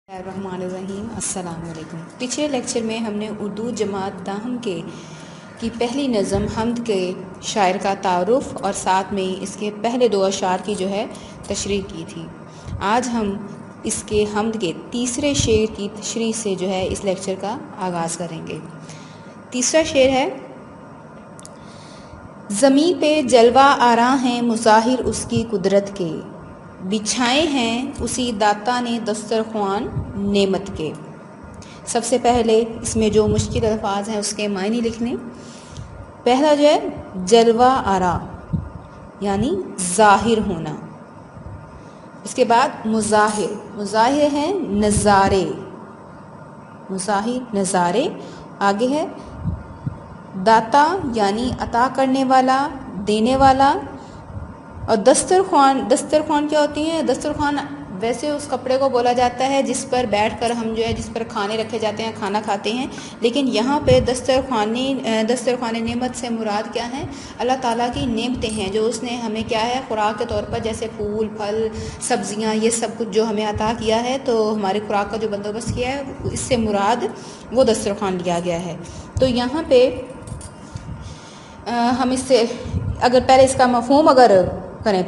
الرحمن السلام علیکم۔ پچھلے لیکچر میں ہم نے اردو جماعت داہم کی پہلی نظم حمد کے شاعر کا تعارف اور ساتھ میں اس کے پہلے دو اشعار کی تشریح کی تھی۔ آج ہم اس کے حمد کے تیسرے شعر کی تشریح سے اس لیکچر کا آغاز کریں گے۔ تیسرا شعر ہے: زمین پہ جلوہ آراں ہیں مظاہر اس کی قدرت کے، بچھائے ہیں اسی داتا نے دسترخوان نعمت کے۔ سب سے پہلے اس میں جو مشکل الفاظ ہیں اس کے معنی لکھنے۔ پہلا جلوہ آراں یعنی ظاہر ہونا، اس کے بعد مظاہر ہیں نظارے، مظاہر نظارے، آگے ہے داتا یعنی عطا کرنے والا، دینے والا، اور دسترخوان کیا ہوتی ہیں؟ دسترخوان ویسے اس کپڑے کو بولا جاتا ہے جس پر بیٹھ کر ہم جس پر کھانے رکھے جاتے ہیں، کھانا کھاتے ہیں، لیکن یہاں پہ دسترخوان نعمت سے مراد کیا ہے؟ اللہ تعالیٰ کی نعمتیں ہیں جو اس نے ہمیں کیا ہے خوراک کے طور پر، جیسے پھول پھل سبزیاں، یہ سب کچھ جو ہمیں عطا کیا ہے، تو ہماری خوراک کا جو بندوبست کیا ہے اس سے مراد وہ دسترخوان لیا گیا ہے۔ تو یہاں پہ ہم اس سے اگر پہلے اس کا مفہوم کریں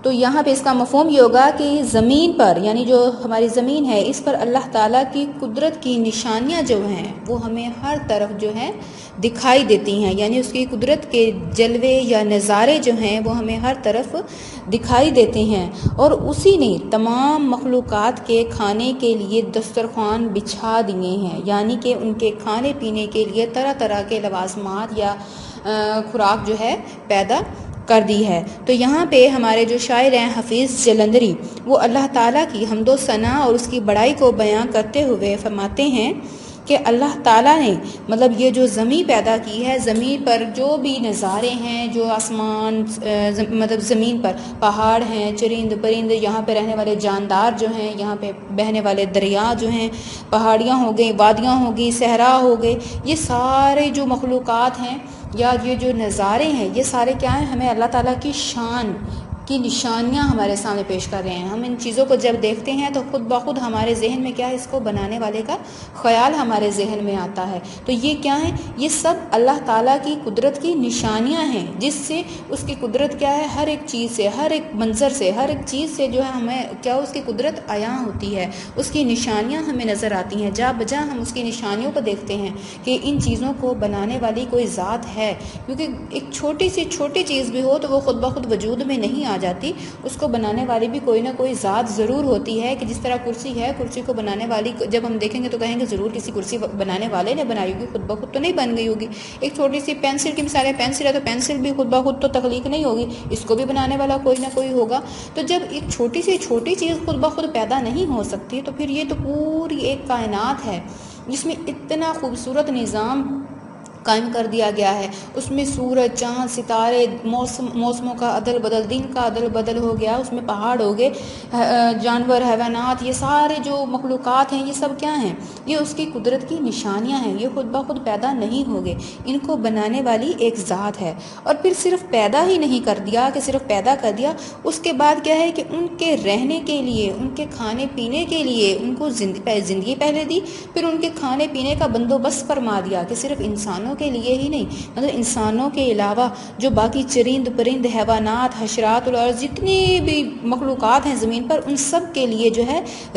تو یہاں پہ اس کا مفہوم یہ ہوگا کہ زمین پر، یعنی جو ہماری زمین ہے، اس پر اللہ تعالیٰ کی قدرت کی نشانیاں جو ہیں وہ ہمیں ہر طرف دکھائی دیتی ہیں، یعنی اس کی قدرت کے جلوے یا نظارے جو ہیں وہ ہمیں ہر طرف دکھائی دیتے ہیں، اور اسی نے تمام مخلوقات کے کھانے کے لیے دسترخوان بچھا دیے ہیں، یعنی کہ ان کے کھانے پینے کے لیے طرح طرح کے لوازمات یا خوراک پیدا کر دی ہے۔ تو یہاں پہ ہمارے جو شاعر ہیں حفیظ جلندری، وہ اللہ تعالیٰ کی حمد و ثنا اور اس کی بڑائی کو بیان کرتے ہوئے فرماتے ہیں کہ اللہ تعالیٰ نے یہ جو زمین پیدا کی ہے، زمین پر جو بھی نظارے ہیں، جو آسمان زمین پر پہاڑ ہیں، چرند پرند، یہاں پہ رہنے والے جاندار جو ہیں، یہاں پہ بہنے والے دریا جو ہیں، پہاڑیاں ہو گئی، وادیاں ہو گئی، صحرا ہو گئے، یہ سارے جو مخلوقات ہیں یا یہ جو نظارے ہیں، یہ سارے کیا ہیں؟ ہمیں اللہ تعالیٰ کی شان کی نشانیاں ہمارے سامنے پیش کر رہے ہیں۔ ہم ان چیزوں کو جب دیکھتے ہیں تو خود بخود ہمارے ذہن میں کیا ہے؟ اس کو بنانے والے کا خیال ہمارے ذہن میں آتا ہے۔ تو یہ کیا ہے؟ یہ سب اللہ تعالیٰ کی قدرت کی نشانیاں ہیں، جس سے اس کی قدرت کیا ہے؟ ہر ایک چیز سے، ہر ایک منظر سے، ہر ایک چیز سے ہمیں کیا اس کی قدرت عیاں ہوتی ہے، اس کی نشانیاں ہمیں نظر آتی ہیں۔ جا بجا ہم اس کی نشانیوں کو دیکھتے ہیں کہ ان چیزوں کو بنانے والی کوئی ذات ہے، کیونکہ ایک چھوٹی سی چھوٹی چیز بھی ہو تو وہ خود بخود وجود میں نہیں آ جاتی، اس کو بنانے والی بھی کوئی نہ کوئی ذات ضرور ہوتی ہے۔ کہ جس طرح کرسی ہے، کرسی کو بنانے والی جب ہم دیکھیں گے تو کہیں گے ضرور کسی کرسی بنانے والے نے بنائی ہوگی، خود بخود تو نہیں بن گئی ہوگی۔ ایک چھوٹی سی پینسل کی مثال ہے، پینسل ہے تو پینسل بھی خود بخود تو تخلیق نہیں ہوگی، اس کو بھی بنانے والا کوئی نہ کوئی ہوگا۔ تو جب ایک چھوٹی سی چھوٹی چیز خود بخود پیدا نہیں ہو سکتی، تو پھر یہ تو پوری ایک کائنات ہے جس میں اتنا خوبصورت نظام قائم کر دیا گیا ہے، اس میں سورج، چاند، ستارے، موسموں کا عدل بدل، دن کا عدل بدل ہو گیا، اس میں پہاڑ ہو گئے، جانور، حیوانات، یہ سارے جو مخلوقات ہیں، یہ سب کیا ہیں؟ یہ اس کی قدرت کی نشانیاں ہیں، یہ خود بخود پیدا نہیں ہو گئے، ان کو بنانے والی ایک ذات ہے۔ اور پھر صرف پیدا ہی نہیں کر دیا کہ صرف پیدا کر دیا، اس کے بعد کیا ہے کہ ان کے رہنے کے لیے، ان کے کھانے پینے کے لیے ان کو زندگی پہلے دی، پھر ان کے کھانے پینے کا بندوبست فرما دیا کہ صرف انسانوں کے لیے ہی نہیں، انسانوں کے علاوہ جو باقی چرند پرند، حیوانات، حشرات اور جتنی بھی مخلوقات ہیں زمین پر، ان سب کے لیے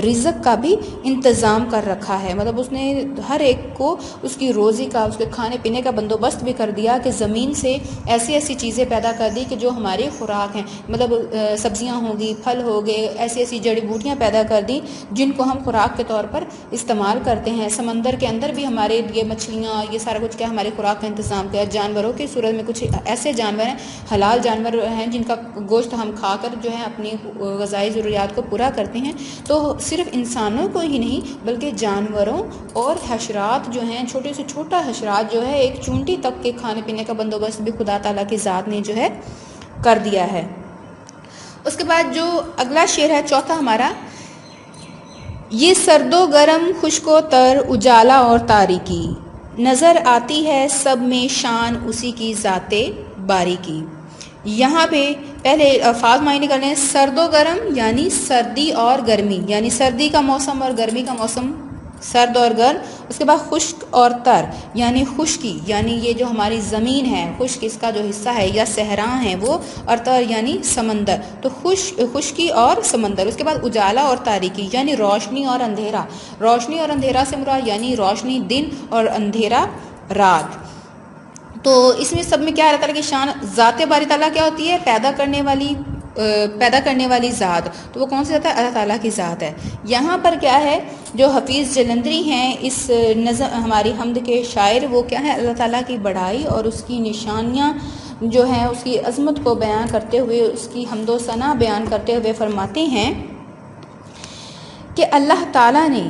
رزق کا بھی انتظام کر رکھا ہے۔ اس نے ہر ایک کو اس کی روزی کا، اس کے کھانے پینے کا بندوبست بھی کر دیا کہ زمین سے ایسی ایسی چیزیں پیدا کر دی کہ جو ہماری خوراک ہیں، سبزیاں ہوں گی، پھل ہو گئے، ایسی ایسی جڑی بوٹیاں پیدا کر دی جن کو ہم خوراک کے طور پر استعمال کرتے ہیں۔ سمندر کے اندر بھی ہمارے لیے مچھلیاں، یہ سارا کچھ کیا ہماری خوراک کا انتظام کیا۔ جانوروں کی صورت میں کچھ ایسے جانور ہیں، حلال جانور ہیں، جن کا گوشت ہم کھا کر اپنی غذائی ضروریات کو پورا کرتے ہیں۔ تو صرف انسانوں کو ہی نہیں بلکہ جانوروں اور حشرات جو ہیں، چھوٹے سے چھوٹا حشرات ایک چونٹی تک کے کھانے پینے کا بندوبست بھی خدا تعالیٰ کی ذات نے کر دیا ہے۔ اس کے بعد جو اگلا شعر ہے، چوتھا ہمارا: یہ سرد و گرم، خشک و تر، اجالا اور تاریکی، نظر آتی ہے سب میں شان اسی کی ذات باری کی۔ یہاں پہ پہلے الفاظ معنی کر لیں. سرد و گرم یعنی سردی اور گرمی، یعنی سردی کا موسم اور گرمی کا موسم سرد اور گرم. اس کے بعد خشک اور تر یعنی خشکی، یعنی یہ جو ہماری زمین ہے خشک اس کا جو حصہ ہے یا صحرا ہے وہ، اور تر یعنی سمندر، تو خشکی اور سمندر. اس کے بعد اجالا اور تاریکی یعنی روشنی اور اندھیرا. روشنی اور اندھیرا سے مراد یعنی روشنی دن اور اندھیرا رات. تو اس میں سب میں کیا اللہ تعالیٰ کی شان؟ ذات باری تعالیٰ کیا ہوتی ہے؟ پیدا کرنے والی ذات. تو وہ کون سی ذات ہے؟ اللہ تعالیٰ کی ذات ہے. یہاں پر کیا ہے جو حفیظ جلندری ہیں اس نظم ہماری حمد کے شاعر، وہ کیا ہے اللہ تعالیٰ کی بڑائی اور اس کی نشانیاں جو ہیں اس کی عظمت کو بیان کرتے ہوئے، اس کی حمد و ثنا بیان کرتے ہوئے فرماتے ہیں کہ اللہ تعالیٰ نے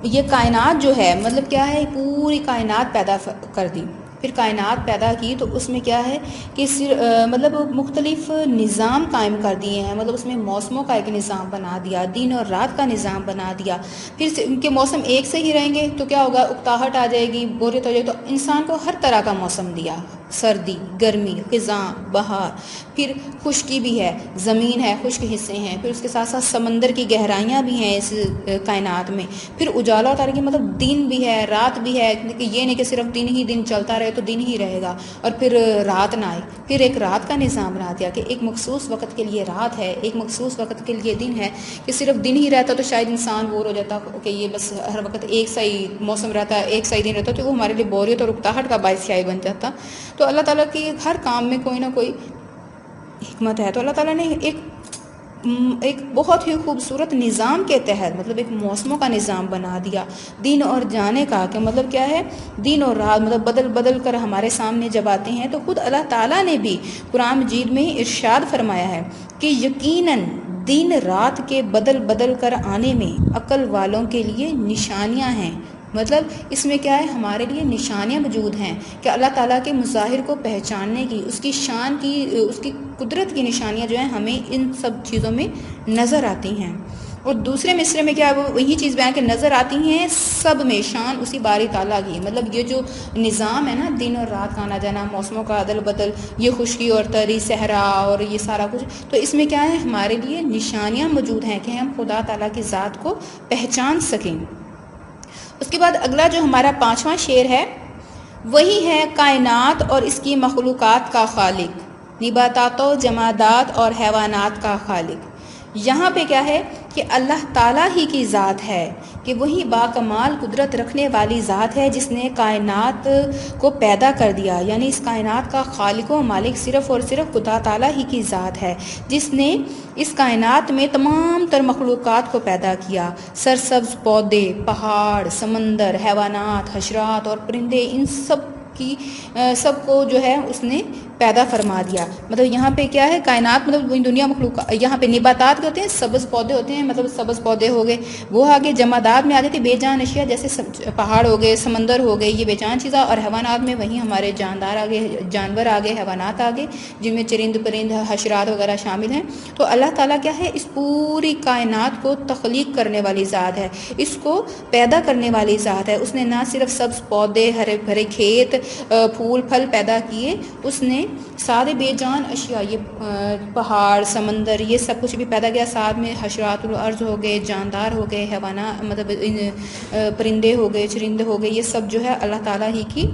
یہ کائنات جو ہے مطلب کیا ہے پوری کائنات پیدا کر دی. پھر کائنات پیدا کی تو اس میں کیا ہے کہ مطلب مختلف نظام قائم کر دیے ہیں. مطلب اس میں موسموں کا ایک نظام بنا دیا، دن اور رات کا نظام بنا دیا. پھر ان کے موسم ایک سے ہی رہیں گے تو کیا ہوگا؟ اکتاہٹ آ جائے گی، بوریت ہو جائے گی. تو انسان کو ہر طرح کا موسم دیا، سردی، گرمی، خزاں، بہار. پھر خشکی بھی ہے، زمین ہے، خشک حصے ہیں. پھر اس کے ساتھ ساتھ سمندر کی گہرائیاں بھی ہیں اس کائنات میں. پھر اجالا اور تاریکی مطلب دن بھی ہے، رات بھی ہے. یہ نہیں کہ صرف دن ہی دن چلتا رہے تو دن ہی رہے گا اور پھر رات نہ آئے. پھر ایک رات کا نظام بنا دیا کہ ایک مخصوص وقت کے لیے رات ہے، ایک مخصوص وقت کے لیے دن ہے. کہ صرف دن ہی رہتا تو شاید انسان بور ہو جاتا کہ یہ بس ہر وقت ایک سا ہی موسم رہتا ہے، ایک سا ہی دن رہتا، تو وہ ہمارے لیے بوریت اور اکتاہٹ کا باعث شاید بن جاتا. تو اللہ تعالیٰ کی ہر کام میں کوئی نہ کوئی حکمت ہے. تو اللہ تعالیٰ نے ایک بہت ہی خوبصورت نظام کے تحت مطلب ایک موسموں کا نظام بنا دیا. دن اور جانے کا کہ مطلب کیا ہے دن اور رات مطلب بدل بدل کر ہمارے سامنے جب آتے ہیں. تو خود اللہ تعالیٰ نے بھی قرآن مجید میں ارشاد فرمایا ہے کہ یقیناً دن رات کے بدل بدل کر آنے میں عقل والوں کے لیے نشانیاں ہیں. مطلب اس میں کیا ہے ہمارے لیے نشانیاں موجود ہیں کہ اللہ تعالیٰ کے مظاہر کو پہچاننے کی، اس کی شان کی، اس کی قدرت کی نشانیاں جو ہیں ہمیں ان سب چیزوں میں نظر آتی ہیں. اور دوسرے مصرے میں کیا ہے وہ وہی چیز بیان کہ نظر آتی ہیں سب میں شان اسی باری تعالیٰ کی. مطلب یہ جو نظام ہے نا دن اور رات کا آنا جانا، موسموں کا عدل بدل، یہ خشکی اور تری، صحرا اور یہ سارا کچھ، تو اس میں کیا ہے ہمارے لیے نشانیاں موجود ہیں کہ ہم خدا تعالیٰ کی ذات کو پہچان سکیں. اس کے بعد اگلا جو ہمارا 5واں شعر ہے وہی ہے کائنات اور اس کی مخلوقات کا خالق، نباتات و جمادات اور حیوانات کا خالق. یہاں پہ کیا ہے کہ اللہ تعالیٰ ہی کی ذات ہے کہ وہی باکمال قدرت رکھنے والی ذات ہے جس نے کائنات کو پیدا کر دیا. یعنی اس کائنات کا خالق و مالک صرف اور صرف خدا تعالیٰ ہی کی ذات ہے جس نے اس کائنات میں تمام تر مخلوقات کو پیدا کیا. سرسبز پودے، پہاڑ، سمندر، حیوانات، حشرات اور پرندے، ان سب کو جو ہے اس نے پیدا فرما دیا. مطلب یہاں پہ کیا ہے کائنات مطلب دنیا مخلوقات. یہاں پہ نباتات ہوتے ہیں، سبز پودے ہوتے ہیں، مطلب سبز پودے ہو گئے. وہ آگے جمادات میں آ جاتے بے جان اشیاء جیسے پہاڑ ہو گئے، سمندر ہو گئے، یہ بے جان چیزیں. اور حیوانات میں وہیں ہمارے جاندار آگے، جانور آگے، حیوانات آگے جن میں چرند پرند حشرات وغیرہ شامل ہیں. تو اللہ تعالیٰ کیا ہے اس پوری کائنات کو تخلیق کرنے والی ذات ہے، اس کو پیدا کرنے والی ذات ہے. اس نے نہ صرف سبز پودے، ہرے بھرے کھیت، پھول پھل پیدا کیے، اس نے سارے بے جان اشیاء یہ پہاڑ، سمندر، یہ سب کچھ بھی پیدا کیا. ساتھ میں حشرات الارض ہو گئے، جاندار ہو گئے، حیوانات مطلب پرندے ہو گئے، چرندے ہو گئے. یہ سب جو ہے اللہ تعالیٰ ہی کی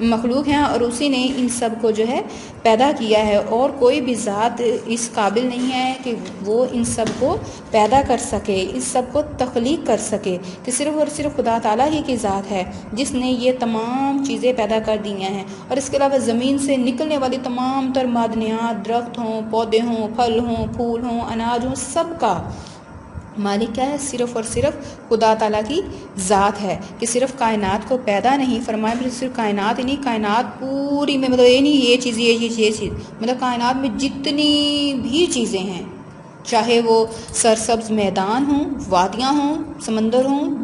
مخلوق ہیں اور اسی نے ان سب کو جو ہے پیدا کیا ہے. اور کوئی بھی ذات اس قابل نہیں ہے کہ وہ ان سب کو پیدا کر سکے، اس سب کو تخلیق کر سکے. کہ صرف اور صرف خدا تعالیٰ ہی کی ذات ہے جس نے یہ تمام چیزیں پیدا کر دی ہیں. اور اس کے علاوہ زمین سے نکلنے والی تمام تر معدنیات، درخت ہوں، پودے ہوں، پھل ہوں، پھول ہوں، اناج ہوں، سب کا مالک کیا ہے صرف اور صرف خدا تعالیٰ کی ذات ہے. کہ صرف کائنات کو پیدا نہیں فرمایا، پھر صرف کائنات ہی نہیں، کائنات پوری میں مطلب یہ نہیں یہ چیز یہ چیز مطلب کائنات میں جتنی بھی چیزیں ہیں، چاہے وہ سرسبز میدان ہوں، وادیاں ہوں، سمندر ہوں،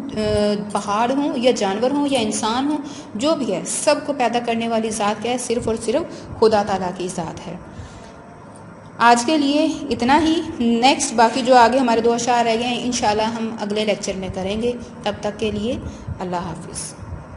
پہاڑ ہوں، یا جانور ہوں، یا انسان ہوں، جو بھی ہے سب کو پیدا کرنے والی ذات کیا ہے صرف اور صرف خدا تعالیٰ کی ذات ہے. آج کے لیے اتنا ہی. نیکسٹ باقی جو آگے ہمارے 2 اشعار رہ گئے ہیں انشاءاللہ ہم اگلے لیکچر میں کریں گے. تب تک کے لیے اللہ حافظ.